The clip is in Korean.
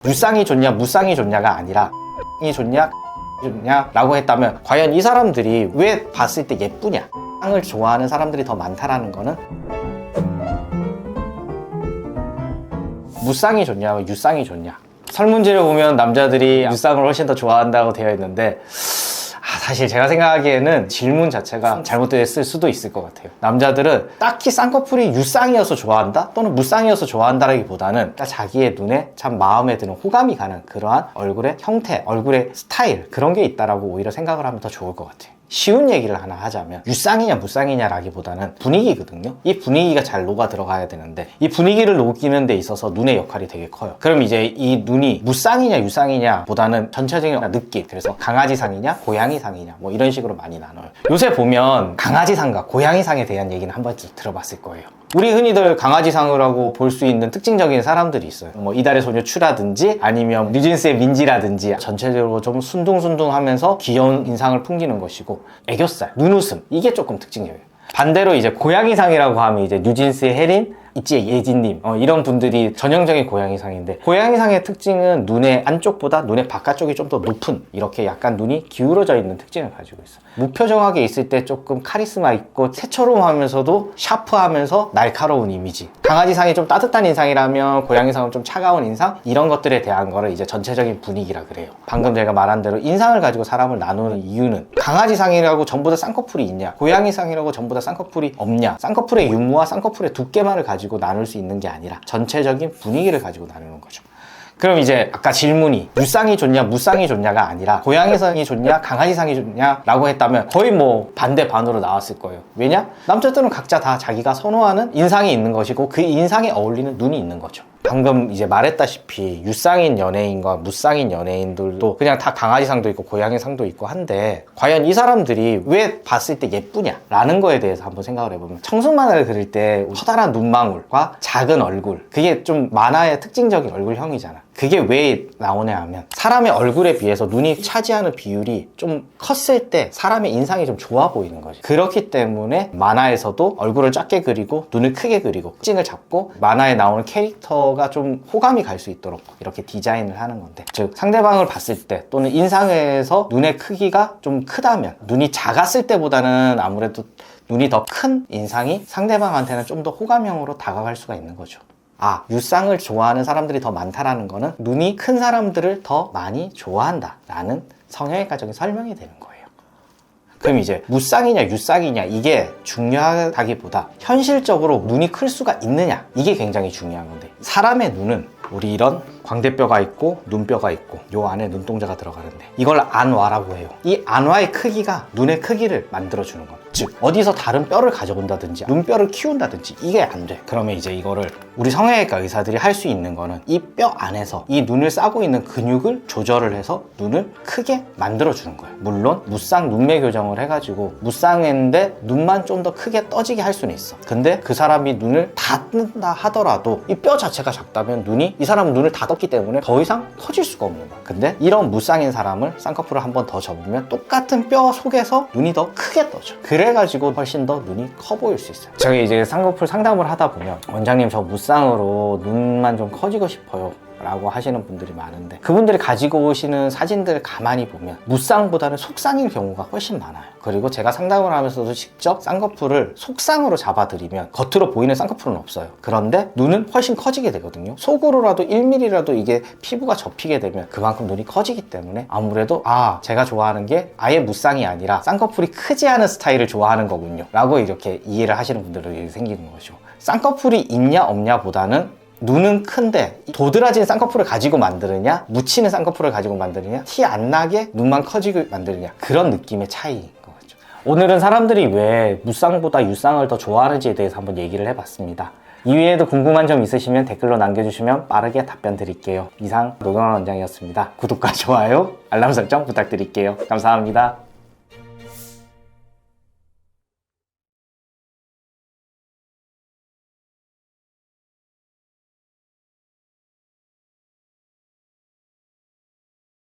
유쌍이 좋냐 무쌍이 좋냐가 아니라 이 좋냐 라고 했다면 과연 이 사람들이 왜 봤을 때 예쁘냐, 쌍을 좋아하는 사람들이 더 많다라는 거는 무쌍이 좋냐 유쌍이 좋냐. 설문지를 보면 남자들이 유쌍을 훨씬 더 좋아한다고 되어 있는데 사실 제가 생각하기에는 질문 자체가 잘못됐을 수도 있을 것 같아요. 남자들은 딱히 쌍꺼풀이 유쌍이어서 좋아한다 또는 무쌍이어서 좋아한다라기보다는 자기의 눈에 참 마음에 드는 호감이 가는 그러한 얼굴의 형태, 얼굴의 스타일, 그런 게 있다라고 오히려 생각을 하면 더 좋을 것 같아요. 쉬운 얘기를 하나 하자면 유쌍이냐 무쌍이냐 라기보다는 분위기거든요. 이 분위기가 잘 녹아 들어가야 되는데 이 분위기를 녹이는 데 있어서 눈의 역할이 되게 커요. 그럼 이제 이 눈이 무쌍이냐 유쌍이냐 보다는 전체적인 느낌, 그래서 강아지상이냐 고양이상이냐 뭐 이런 식으로 많이 나눠요. 요새 보면 강아지상과 고양이상에 대한 얘기는 한 번쯤 들어봤을 거예요. 우리 흔히들 강아지상이라고 볼 수 있는 특징적인 사람들이 있어요. 뭐 이달의 소녀 추라든지 아니면 뉴진스의 민지라든지 전체적으로 좀 순둥순둥하면서 귀여운 인상을 풍기는 것이고, 애교살, 눈웃음, 이게 조금 특징적이에요. 반대로 이제 고양이상이라고 하면 이제 뉴진스의 혜린, 있지의 예진님, 이런 분들이 전형적인 고양이상인데, 고양이상의 특징은 눈의 안쪽보다 눈의 바깥쪽이 좀 더 높은, 이렇게 약간 눈이 기울어져 있는 특징을 가지고 있어요. 무표정하게 있을 때 조금 카리스마 있고 새초롬하면서도 샤프하면서 날카로운 이미지. 강아지상이 좀 따뜻한 인상이라면 고양이상은 좀 차가운 인상, 이런 것들에 대한 거를 이제 전체적인 분위기라 그래요. 방금 제가 말한 대로 인상을 가지고 사람을 나누는 이유는 강아지상이라고 전부 다 쌍꺼풀이 있냐, 고양이상이라고 전부 다 쌍꺼풀이 없냐, 쌍꺼풀의 유무와 쌍꺼풀의 두께만을 가지고 나눌 수 있는 게 아니라 전체적인 분위기를 가지고 나누는 거죠. 그럼 이제 아까 질문이 유쌍이 좋냐 무쌍이 좋냐가 아니라 고양이상이 좋냐 강아지상이 좋냐 라고 했다면 거의 뭐 반대 반으로 나왔을 거예요. 왜냐? 남자들은 각자 다 자기가 선호하는 인상이 있는 것이고 그 인상에 어울리는 눈이 있는 거죠. 방금 이제 말했다시피 유쌍인 연예인과 무쌍인 연예인들도 그냥 다 강아지상도 있고 고양이상도 있고 한데, 과연 이 사람들이 왜 봤을 때 예쁘냐 라는 거에 대해서 한번 생각을 해보면, 청순 만화를 그릴 때 커다란 눈망울과 작은 얼굴, 그게 좀 만화의 특징적인 얼굴형이잖아. 그게 왜 나오냐 하면 사람의 얼굴에 비해서 눈이 차지하는 비율이 좀 컸을 때 사람의 인상이 좀 좋아 보이는 거지. 그렇기 때문에 만화에서도 얼굴을 작게 그리고 눈을 크게 그리고 특징을 잡고 만화에 나오는 캐릭터가 좀 호감이 갈 수 있도록 이렇게 디자인을 하는 건데, 즉 상대방을 봤을 때 또는 인상에서 눈의 크기가 좀 크다면, 눈이 작았을 때보다는 아무래도 눈이 더 큰 인상이 상대방한테는 좀 더 호감형으로 다가갈 수가 있는 거죠. 유쌍을 좋아하는 사람들이 더 많다라는 거는 눈이 큰 사람들을 더 많이 좋아한다 라는 성형외과적인 설명이 되는 거예요. 그럼 이제 무쌍이냐 유쌍이냐 이게 중요하다기보다 현실적으로 눈이 클 수가 있느냐, 이게 굉장히 중요한 건데, 사람의 눈은 우리 이런 광대뼈가 있고 눈뼈가 있고 요 안에 눈동자가 들어가는데 이걸 안와라고 해요. 이 안와의 크기가 눈의 크기를 만들어주는 거예요. 즉 어디서 다른 뼈를 가져온다든지 눈뼈를 키운다든지 이게 안 돼. 그러면 이제 이거를 우리 성형외과 의사들이 할 수 있는 거는 이 뼈 안에서 이 눈을 싸고 있는 근육을 조절을 해서 눈을 크게 만들어주는 거예요. 물론 무쌍 눈매 교정을 해가지고 무쌍했는데 눈만 좀 더 크게 떠지게 할 수는 있어. 근데 그 사람이 눈을 다 뜬다 하더라도 이 뼈 자체가 작다면 눈이, 이 사람은 눈을 다 떴기 때문에 더 이상 커질 수가 없는 거야. 근데 이런 무쌍인 사람을 쌍꺼풀을 한 번 더 접으면 똑같은 뼈 속에서 눈이 더 크게 떠져. 그래가지고 훨씬 더 눈이 커 보일 수 있어요. 제가 이제 쌍꺼풀 상담을 하다 보면 원장님 저 무쌍으로 눈만 좀 커지고 싶어요 라고 하시는 분들이 많은데, 그분들이 가지고 오시는 사진들을 가만히 보면 무쌍보다는 속쌍일 경우가 훨씬 많아요. 그리고 제가 상담을 하면서도 직접 쌍꺼풀을 속쌍으로 잡아드리면 겉으로 보이는 쌍꺼풀은 없어요. 그런데 눈은 훨씬 커지게 되거든요. 속으로라도 1mm라도 이게 피부가 접히게 되면 그만큼 눈이 커지기 때문에 아무래도 제가 좋아하는 게 아예 무쌍이 아니라 쌍꺼풀이 크지 않은 스타일을 좋아하는 거군요 라고 이렇게 이해를 하시는 분들이 생기는 거죠. 쌍꺼풀이 있냐 없냐 보다는 눈은 큰데 도드라진 쌍꺼풀을 가지고 만드느냐, 묻히는 쌍꺼풀을 가지고 만드느냐, 티 안 나게 눈만 커지게 만드느냐, 그런 느낌의 차이인 것 같죠. 오늘은 사람들이 왜 무쌍보다 유쌍을 더 좋아하는지에 대해서 한번 얘기를 해봤습니다. 이외에도 궁금한 점 있으시면 댓글로 남겨주시면 빠르게 답변 드릴게요. 이상 노경환 원장이었습니다. 구독과 좋아요, 알람 설정 부탁드릴게요. 감사합니다.